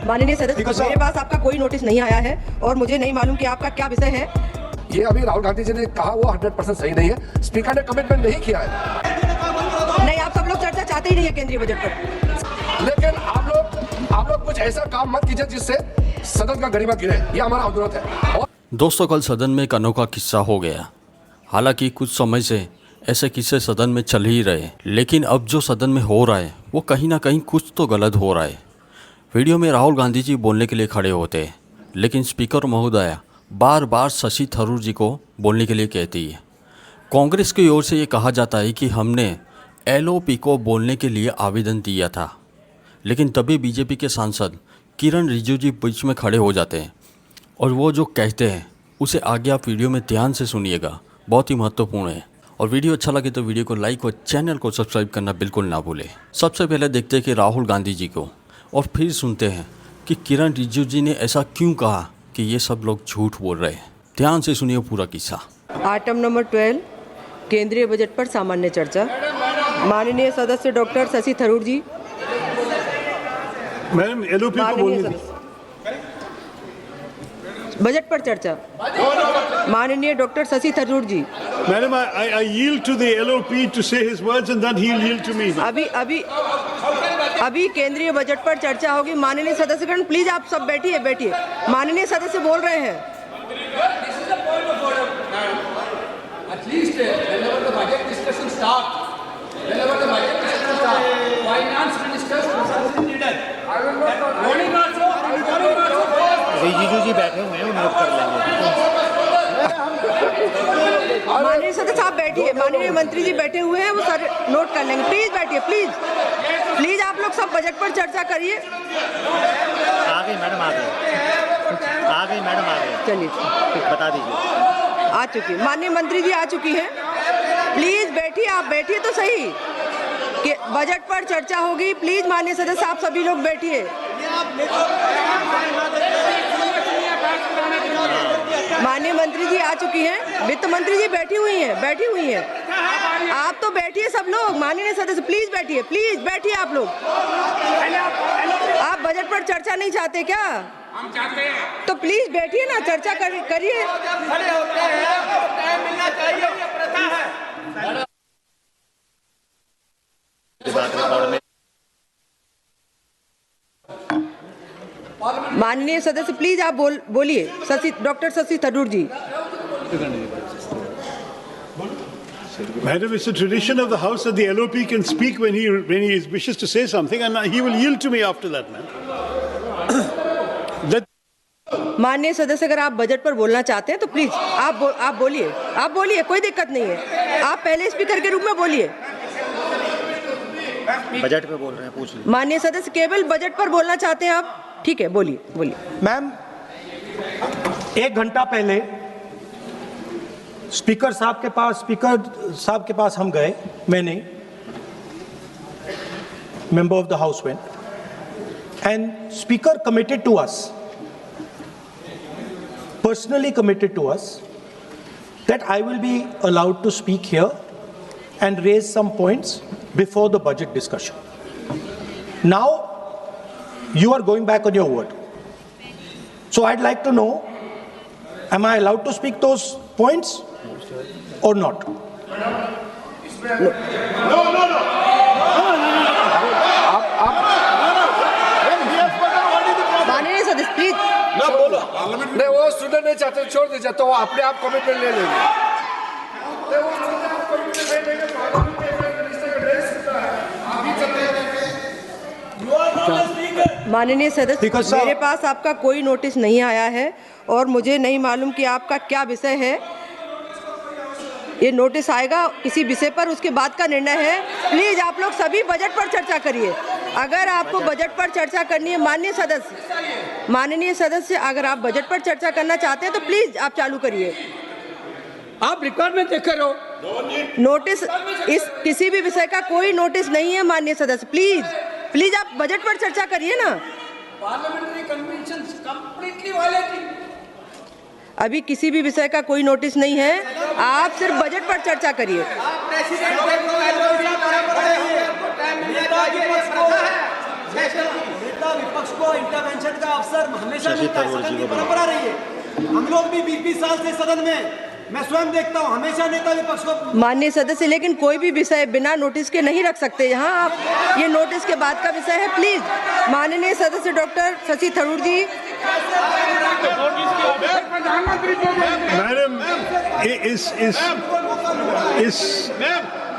माननीय सदस्य, मेरे पास आपका कोई नोटिस नहीं आया है और मुझे नहीं मालूम कि आपका क्या विषय है। ये अभी राहुल गांधी जी ने कहा वो 100% सही नहीं है। स्पीकर ने कमिटमेंट नहीं किया है। नहीं, आप सब लोग चर्चा चाहते ही नहीं है केंद्रीय बजट पर। लेकिन आप लोग कुछ ऐसा काम मत कीजिए जिससे सदन का गरिमा गिरे, ये हमारा अनुरोध है। और दोस्तों, कल सदन में एक अनोखा किस्सा हो गया। हालांकि कुछ समय से ऐसे किस्से सदन में चल ही रहे, लेकिन अब जो सदन में हो रहा है वो कहीं ना कहीं कुछ तो गलत हो रहा है। वीडियो में राहुल गांधी जी बोलने के लिए खड़े होते हैं, लेकिन स्पीकर महोदया बार बार शशि थरूर जी को बोलने के लिए कहती है। कांग्रेस की ओर से ये कहा जाता है कि हमने LOP को बोलने के लिए आवेदन दिया था, लेकिन तभी बीजेपी के सांसद किरण रिजिजू जी बीच में खड़े हो जाते हैं और वो जो कहते हैं उसे आगे आप वीडियो में ध्यान से सुनिएगा, बहुत ही महत्वपूर्ण है। और वीडियो अच्छा लगे तो वीडियो को लाइक और चैनल को सब्सक्राइब करना बिल्कुल ना भूलें। सबसे पहले देखते हैं कि राहुल गांधी जी को, और फिर सुनते हैं कि किरण रिजिजू जी ने ऐसा क्यों कहा कि ये सब लोग झूठ बोल रहे हैं। ध्यान से सुनिए पूरा किस्सा। आइटम नंबर 12, केंद्रीय बजट पर सामान्य चर्चा। माननीय सदस्य doctor Shashi Tharoor ji. Madam, LOP को बोलने दीजिए। बजट पर चर्चा। माननीय doctor Shashi Tharoor ji. Madam, I yield to the LOP to say his words and then he'll yield to me. अभी केंद्रीय बजट पर चर्चा होगी। माननीय सदस्यगण प्लीज आप सब बैठिए। माननीय सदस्य बोल रहे हैं। At least whenever the budget discussion starts, finance ministers presence is needed. Morning also. Rijiju जी बैठे हुए हैं, वो नोट कर लेंगे। माननीय सदस्य आप बैठिए, माननीय मंत्री जी बैठे हुए हैं, वो सारे नोट कर लेंगे। प्लीज बैठिए, प्लीज आप लोग सब बजट पर चर्चा करिए। आ गई मैडम, आ गई। चलिए, बता दीजिए। आ चुकी, माननीय मंत्री जी आ चुकी हैं। प्लीज बैठिए, आप बैठिए तो सही कि बजट पर चर्चा होगी। प्लीज माननीय सदस्य आप सभी लोग बैठिए। माननीय मंत्री जी आ चुकी हैं, वित्त मंत्री जी बैठी हुई हैं। आप तो बैठिए सब लोग। माननीय सदस्य प्लीज बैठिए आप लोग। आप बजट पर चर्चा नहीं चाहते क्या? हम चाहते हैं। तो प्लीज बैठिए ना, चर्चा करिए। खड़े होते हैं, टाइम मिलना चाहिए, ये प्रथा है। माननीय सदस्य प्लीज आप बोलिए। Doctor Shashi Tharoor ji. Madam, it's a tradition of the House that the LOP can speak when he wishes to say something, and he will yield to me after that, ma'am. माननीय सदस्य अगर आप बजट पर बोलना चाहते हैं तो प्लीज आप बोलिए, कोई दिक्कत नहीं है। आप पहले स्पीकर के रूप में बोलिए। बजट पे बोल रहे हैं, पूछ लीजिए। माननीय सदस्य केवल बजट पर बोलना चाहते हैं आप? ठीक है, बोलिए। मैम, 1 घंटा पहले स्पीकर साहब के पास हम गए। मैंने member of the house went and speaker committed to us, personally committed to us, that I will be allowed to speak here and raise some points before the budget discussion. Now you are going back on your word. So I'd like to know, am I allowed to speak those points or not? No. माननीय सदस्य please. नहीं, वो सुनना नहीं चाहते, छोड़ दीजिए, तो वो अपने आप कमिटमेंट ले लेंगे। माननीय सदस्य, मेरे पास आपका कोई नोटिस नहीं आया है और मुझे नहीं मालूम कि आपका क्या विषय है। ये नोटिस आएगा किसी विषय पर, उसके बाद का निर्णय है। प्लीज आप लोग सभी बजट पर चर्चा करिए। अगर आपको बजट पर चर्चा करनी है, माननीय सदस्य अगर आप बजट पर चर्चा करना चाहते हैं तो प्लीज आप चालू करिए। आप रिकॉर्ड में देख रहे हो, नोटिस इस किसी भी विषय का कोई नोटिस नहीं है। माननीय सदस्य प्लीज आप बजट पर चर्चा करिए ना। Parliamentary convention completely violating. अभी किसी भी विषय का कोई नोटिस नहीं है, आप सिर्फ बजट पर चर्चा करिए। विपक्ष को इंटरवेंशन का अवसर हमेशा मिलता है, सदन की परंपरा रही है। हम लोग भी 20-20 साल से सदन में, मैं स्वयं देखता हूं, हमेशा नेता विपक्ष को। माननीय सदस्य, लेकिन कोई भी विषय बिना नोटिस के नहीं रख सकते यहाँ आप। ये नोटिस के बाद का विषय है, प्लीज। माननीय सदस्य doctor Shashi Tharoor ji. Madam,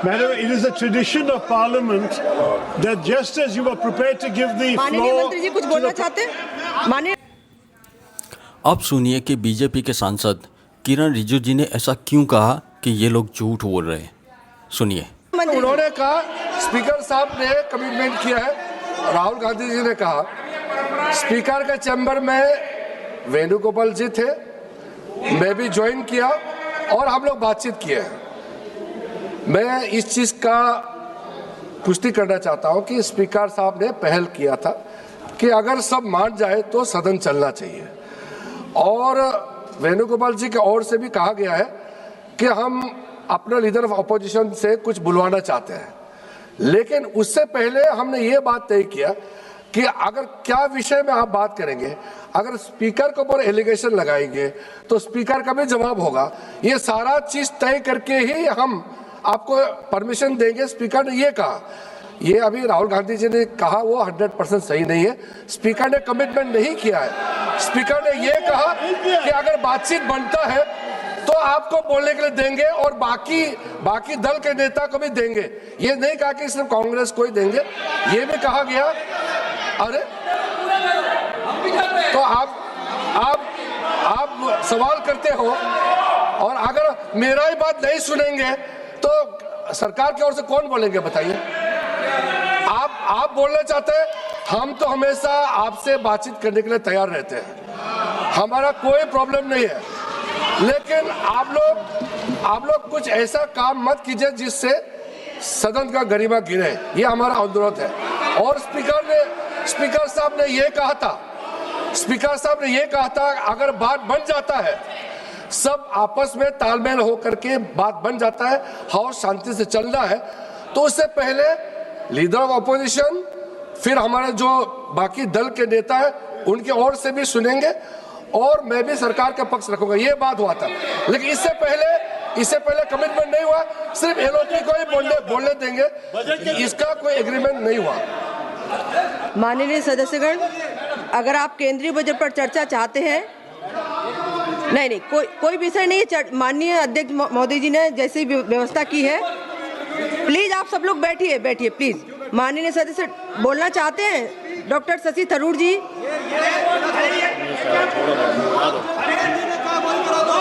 Madam, it is a tradition of Parliament that just as you were prepared to give the माननीय floor मंत्री जी कुछ बोलना चाहते हैं? माननीय अब सुनिए कि बीजेपी के सांसद किरण रिजिजू जी ने ऐसा क्यों कहा कि ये लोग झूठ बोल रहे हैं। सुनिए। उन्होंने कहा, स्पीकर साहब ने कमिटमेंट किया है। राहुल गांधी जी ने कहा, स्पीकर के चैम्बर में वेणुगोपाल जी थे, मैं भी ज्वाइन किया और हम लोग बातचीत किए हैं। मैं इस चीज़ का पुष्टि करना चाहता हूं कि स्पीकर साहब ने पहल किया था कि अगर सब मान जाए तो सदन चलना चाहिए, और वेणुगोपाल जी की ओर से भी कहा गया है कि हम अपने लीडर ऑफ अपोजिशन से कुछ बुलवाना चाहते हैं। लेकिन उससे पहले हमने ये बात तय किया कि अगर क्या विषय में आप बात करेंगे, अगर स्पीकर के ऊपर एलिगेशन लगाएंगे तो स्पीकर का भी जवाब होगा। ये सारा चीज तय करके ही हम आपको परमिशन देंगे। स्पीकर ने ये कहा, ये अभी राहुल गांधी जी ने कहा वो 100% सही नहीं है। स्पीकर ने कमिटमेंट नहीं किया है। स्पीकर ने ये कहा कि अगर बातचीत बनता है तो आपको बोलने के लिए देंगे और बाकी दल के नेता को भी देंगे। ये नहीं कहा कि सिर्फ कांग्रेस को ही देंगे, ये भी कहा गया। अरे तो आप सवाल करते हो और अगर मेरा ही बात नहीं सुनेंगे तो सरकार की ओर से कौन बोलेंगे बताइए। आप बोलना चाहते हैं, हम तो हमेशा आपसे बातचीत करने के लिए तैयार रहते हैं, हमारा कोई प्रॉब्लम नहीं है। लेकिन आप लोग कुछ ऐसा काम मत कीजिए जिससे सदन का गरिमा गिरे, ये हमारा अनुरोध है। और स्पीकर साहब ने ये कहा था अगर बात बन जाता है, सब आपस में तालमेल हो करके बात बन जाता है, हाउस शांति से चल रहा है, तो उससे पहले लीडर ऑफ अपोजिशन, फिर हमारे जो बाकी दल के नेता है उनके ओर से भी सुनेंगे और मैं भी सरकार का पक्ष रखूंगा। ये बात हुआ था। लेकिन इससे पहले कमिटमेंट नहीं हुआ, सिर्फ एलओपी को ही बोलने देंगे, इसका कोई एग्रीमेंट नहीं हुआ। माननीय सदस्यगण, अगर आप केंद्रीय बजट पर चर्चा चाहते हैं, नहीं, कोई विषय नहीं है। माननीय अध्यक्ष महोदय जी ने जैसी व्यवस्था की है, प्लीज आप सब लोग बैठिए प्लीज। माननीय सदस्य बोलना चाहते हैं, डॉक्टर शशि थरूर जी।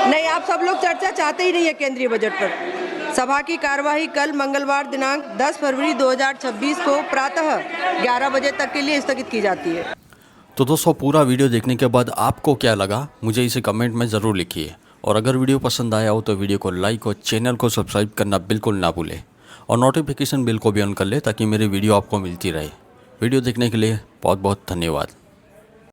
नहीं, आप सब लोग चर्चा चाहते ही नहीं है केंद्रीय बजट पर। सभा की कार्यवाही कल मंगलवार दिनांक 10 फरवरी 2026 को प्रातः 11 बजे तक के लिए स्थगित की जाती है। तो दोस्तों, पूरा वीडियो देखने के बाद आपको क्या लगा मुझे इसे कमेंट में ज़रूर लिखिए। और अगर वीडियो पसंद आया हो तो वीडियो को लाइक और चैनल को सब्सक्राइब करना बिल्कुल ना भूलें, और नोटिफिकेशन बिल को भी ऑन कर ले ताकि मेरी वीडियो आपको मिलती रहे। वीडियो देखने के लिए बहुत बहुत धन्यवाद।